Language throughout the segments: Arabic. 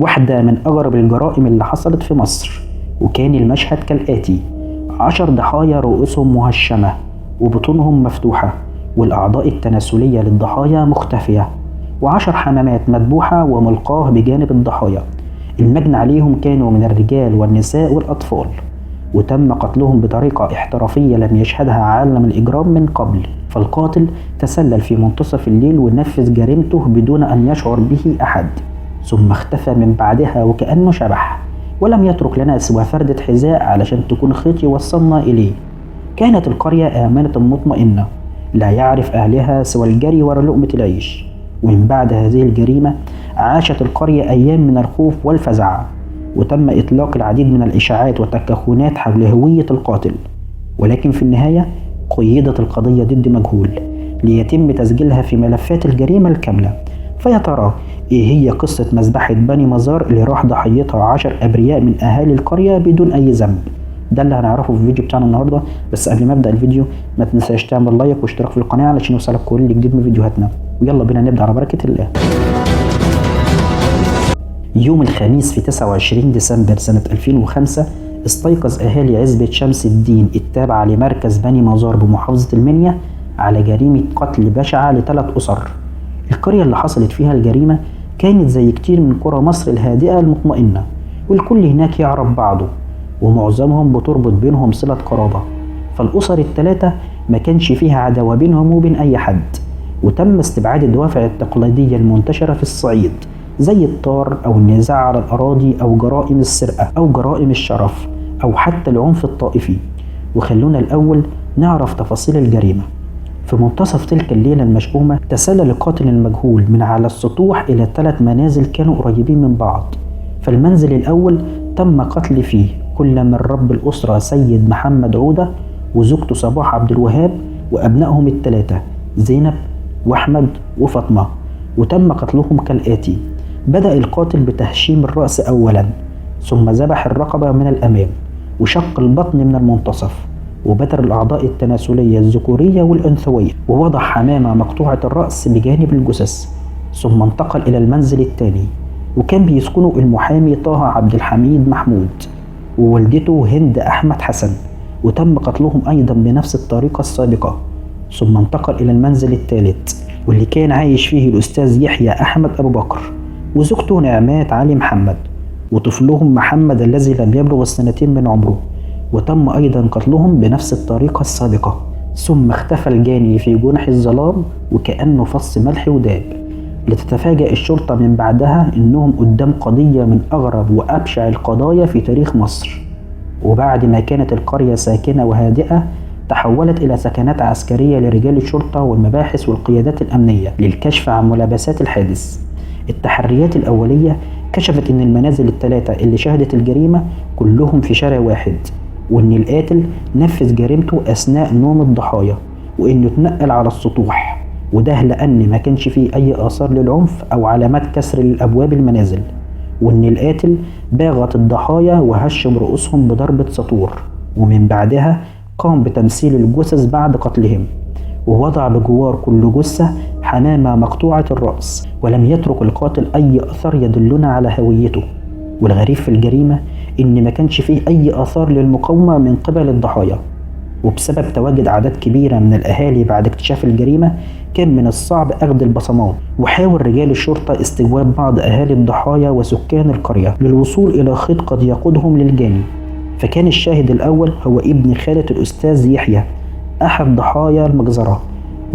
واحدة من أغرب الجرائم اللي حصلت في مصر، وكان المشهد كالآتي: 10 ضحايا رؤوسهم مهشمة وبطونهم مفتوحة، والأعضاء التناسلية للضحايا مختفية، و10 حمامات مذبوحة وملقاة بجانب الضحايا. المجني عليهم كانوا من الرجال والنساء والأطفال، وتم قتلهم بطريقة احترافية لم يشهدها عالم الإجرام من قبل. فالقاتل تسلل في منتصف الليل ونفذ جريمته بدون أن يشعر به أحد، ثم اختفى من بعدها وكأنه شبح، ولم يترك لنا سوى فردة حذاء علشان تكون خيط يوصلنا إليه. كانت القرية آمنة مطمئنة، لا يعرف أهلها سوى الجري ورا لقمة العيش. ومن بعد هذه الجريمة عاشت القرية أيام من الخوف والفزع، وتم إطلاق العديد من الإشاعات والتكهنات حول هوية القاتل، ولكن في النهاية قيدت القضية ضد مجهول ليتم تسجيلها في ملفات الجريمة الكاملة. فيا ترى إيه هي قصة مذبحة بني مزار اللي راح ضحيتها 10 أبرياء من أهالي القرية بدون أي ذنب؟ ده اللي هنعرفه في الفيديو بتاعنا النهارده. بس قبل ما ابدا الفيديو ما تنساش تعمل لايك واشتراك في القناه علشان يوصلك كل جديد من فيديوهاتنا، ويلا بينا نبدا على بركه الله. يوم الخميس في 29 ديسمبر سنه 2005 استيقظ اهالي عزبة شمس الدين التابعه لمركز بني مزار بمحافظه المنيا على جريمه قتل بشعه ل3 اسر. القريه اللي حصلت فيها الجريمه كانت زي كتير من قرى مصر الهادئه المطمئنه، والكل هناك يعرف بعضه، ومعظمهم بتربط بينهم صلة قرابة. فالأسر ال3 ما كانش فيها عداوة بينهم وبين أي حد، وتم استبعاد الدوافع التقليدية المنتشرة في الصعيد زي الطار أو النزاع على الأراضي أو جرائم السرقة أو جرائم الشرف أو حتى العنف الطائفي. وخلونا الأول نعرف تفاصيل الجريمة. في منتصف تلك الليلة المشؤومة تسلل القاتل المجهول من على السطوح إلى 3 منازل كانوا قريبين من بعض. فالمنزل الأول تم قتل فيه كل من رب الأسرة سيد محمد عودة وزوجته صباح عبد الوهاب وأبنائهم ال3 زينب وأحمد وفاطمة، وتم قتلهم كالآتي: بدأ القاتل بتهشيم الرأس أولا، ثم ذبح الرقبة من الأمام وشق البطن من المنتصف، وبتر الأعضاء التناسلية الذكورية والأنثوية، ووضع حمامة مقطوعة الرأس بجانب الجثث. ثم انتقل إلى المنزل الثاني، وكان بيسكنه المحامي طه عبد الحميد محمود ووالدته هند أحمد حسن، وتم قتلهم أيضا بنفس الطريقة السابقة. ثم انتقل إلى المنزل الثالث واللي كان عايش فيه الأستاذ يحيى أحمد أبو بكر وزوجته نعمات علي محمد وطفلهم محمد الذي لم يبلغ ال2 من عمره، وتم أيضا قتلهم بنفس الطريقة السابقة. ثم اختفى الجاني في جنح الظلام وكأنه فص ملح وداب، لتتفاجأ الشرطة من بعدها إنهم قدام قضية من أغرب وأبشع القضايا في تاريخ مصر. وبعد ما كانت القرية ساكنة وهادئة تحولت إلى سكنات عسكرية لرجال الشرطة والمباحث والقيادات الأمنية للكشف عن ملابسات الحادث. التحريات الأولية كشفت إن المنازل ال3 اللي شهدت الجريمة كلهم في شارع واحد، وإن القاتل نفذ جريمته أثناء نوم الضحايا، وإنه اتنقل على السطوح، وده لأن ما كانش فيه أي آثار للعنف أو علامات كسر للأبواب المنازل، وإن القاتل باغت الضحايا وهشم رؤوسهم بضربة سطور، ومن بعدها قام بتمثيل الجثث بعد قتلهم، ووضع بجوار كل جثة حمامة مقطوعة الرأس، ولم يترك القاتل أي أثر يدلنا على هويته. والغريب في الجريمة إن ما كانش فيه أي آثار للمقاومة من قبل الضحايا. وبسبب تواجد أعداد كبيرة من الأهالي بعد اكتشاف الجريمة كان من الصعب أخذ البصمات، وحاول رجال الشرطة استجواب بعض أهالي الضحايا وسكان القرية للوصول إلى خيط قد يقودهم للجاني. فكان الشاهد الأول هو ابن خالة الأستاذ يحيى أحد ضحايا المجزرة،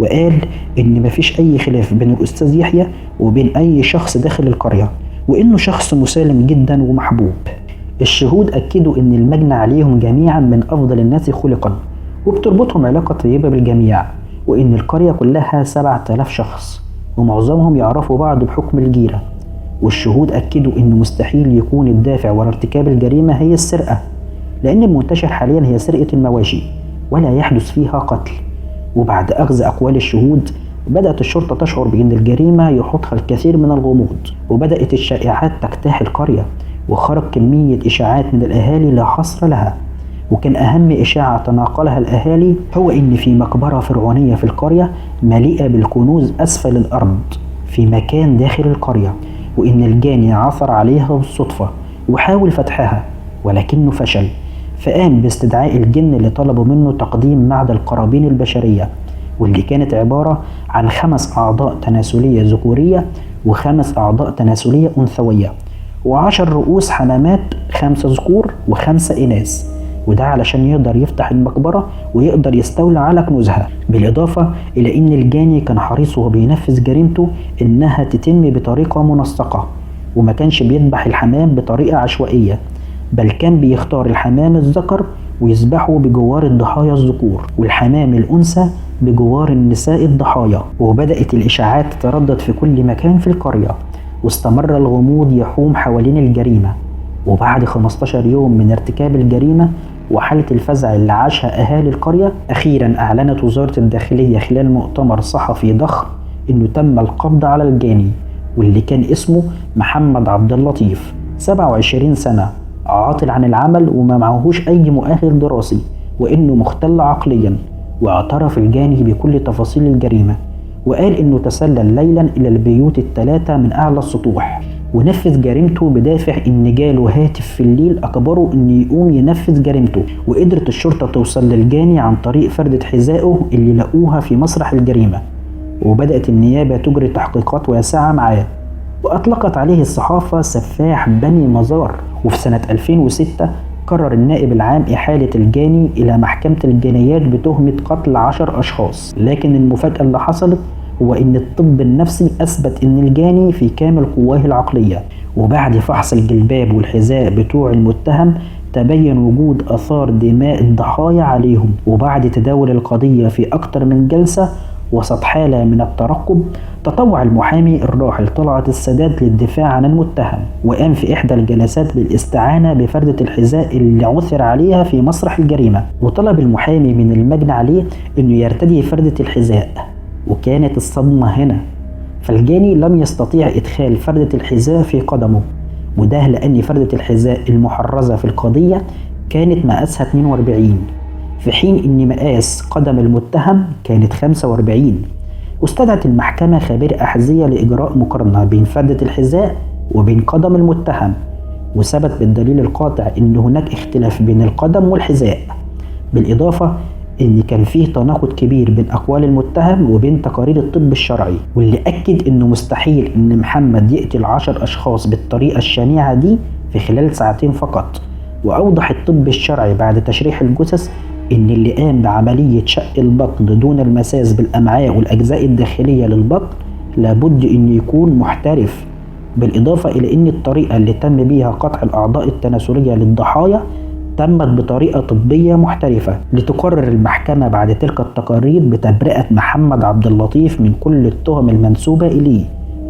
وقال إن مفيش أي خلاف بين الأستاذ يحيى وبين أي شخص داخل القرية، وإنه شخص مسالم جدا ومحبوب. الشهود أكدوا إن المجني عليهم جميعا من أفضل الناس خلقا، وبتربطهم علاقة طيبة بالجميع، وإن القرية كلها 7000 شخص ومعظمهم يعرفوا بعض بحكم الجيرة. والشهود أكدوا إن مستحيل يكون الدافع وراء ارتكاب الجريمة هي السرقة، لأن المنتشر حاليا هي سرقة المواشي ولا يحدث فيها قتل. وبعد أخذ أقوال الشهود بدأت الشرطة تشعر بأن الجريمة يحوطها الكثير من الغموض، وبدأت الشائعات تجتاح القرية، وخرج كمية إشاعات من الأهالي لا حصر لها. وكان أهم إشاعة تناقلها الأهالي هو إن في مقبرة فرعونية في القرية مليئة بالكنوز أسفل الأرض في مكان داخل القرية، وإن الجاني عثر عليها بالصدفة وحاول فتحها ولكنه فشل، فقام باستدعاء الجن اللي طلبوا منه تقديم معدن القرابين البشرية، واللي كانت عبارة عن 5 أعضاء تناسلية ذكورية و5 أعضاء تناسلية أنثوية و10 رؤوس حمامات، 5 ذكور و5 إناث، وده علشان يقدر يفتح المقبرة ويقدر يستولى على كنوزها. بالإضافة إلى إن الجاني كان حريص وهو بينفذ جريمته إنها تتم بطريقة منسقة، وما كانش بيذبح الحمام بطريقة عشوائية، بل كان بيختار الحمام الذكر ويذبحه بجوار الضحايا الذكور، والحمام الأنثى بجوار النساء الضحايا. وبدأت الإشاعات تتردد في كل مكان في القرية، واستمر الغموض يحوم حوالين الجريمة. وبعد 15 يوم من ارتكاب الجريمة وحالة الفزع اللي عاشها أهالي القرية، أخيرا أعلنت وزارة الداخلية خلال مؤتمر صحفي ضخم إنه تم القبض على الجاني، واللي كان اسمه محمد عبد اللطيف، 27 سنة، عاطل عن العمل وما معهوش أي مؤهل دراسي، وإنه مختل عقليا. واعترف الجاني بكل تفاصيل الجريمة، وقال إنه تسلل ليلا إلى البيوت ال3 من أعلى السطوح، ونفذ جريمته بدافع إن جاله هاتف في الليل أجبره إنه يقوم ينفذ جريمته. وقدرت الشرطة توصل للجاني عن طريق فردة حذائه اللي لقوها في مسرح الجريمة، وبدأت النيابة تجري تحقيقات واسعة معاه، وأطلقت عليه الصحافة سفاح بني مزار. وفي سنة 2006 قرر النائب العام إحالة الجاني إلى محكمة الجنايات بتهمة قتل 10 أشخاص. لكن المفاجأة اللي حصلت هو إن الطب النفسي أثبت إن الجاني في كامل قواه العقلية، وبعد فحص الجلباب والحذاء بتوع المتهم تبين وجود آثار دماء الضحايا عليهم. وبعد تداول القضية في أكتر من جلسة وسط حالة من الترقب، تطوع المحامي الراحل طلعت السادات للدفاع عن المتهم، وقام في إحدى الجلسات بالاستعانة بفردة الحذاء اللي عثر عليها في مسرح الجريمة، وطلب المحامي من المجني عليه إنه يرتدي فردة الحذاء. وكانت الصدمة هنا، فالجاني لم يستطيع إدخال فردة الحذاء في قدمه، وده لأن فردة الحذاء المحرزة في القضية كانت مقاسها 42، في حين إن مقاس قدم المتهم كانت 45. واستدعت المحكمة خبير أحذية لإجراء مقارنة بين فردة الحذاء وبين قدم المتهم، وثبت بالدليل القاطع إن هناك اختلاف بين القدم والحذاء، بالإضافة إن كان فيه تناقض كبير بين أقوال المتهم وبين تقارير الطب الشرعي، واللي أكد إنه مستحيل إن محمد يقتل 10 أشخاص بالطريقة الشنيعة دي في خلال ساعتين فقط. وأوضح الطب الشرعي بعد تشريح الجثث إن اللي قام بعملية شق البطن دون المساس بالأمعاء والأجزاء الداخلية للبطن لابد إنه يكون محترف، بالإضافة إلى إن الطريقة اللي تم بيها قطع الأعضاء التناسلية للضحايا تمت بطريقة طبية محترفة. لتقرر المحكمة بعد تلك التقارير بتبرئة محمد عبد اللطيف من كل التهم المنسوبة إليه،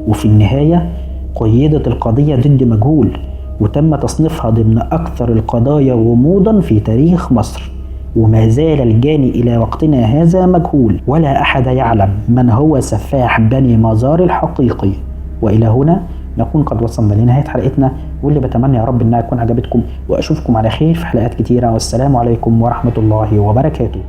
وفي النهاية قيدت القضية ضد مجهول، وتم تصنيفها ضمن أكثر القضايا غموضا في تاريخ مصر. وما زال الجاني إلى وقتنا هذا مجهول، ولا أحد يعلم من هو سفاح بني مزار الحقيقي. وإلى هنا نكون قد وصلنا لنهاية حلقتنا، واللي بتمنى يا رب إنها تكون عجبتكم، وأشوفكم على خير في حلقات كتيرة، والسلام عليكم ورحمة الله وبركاته.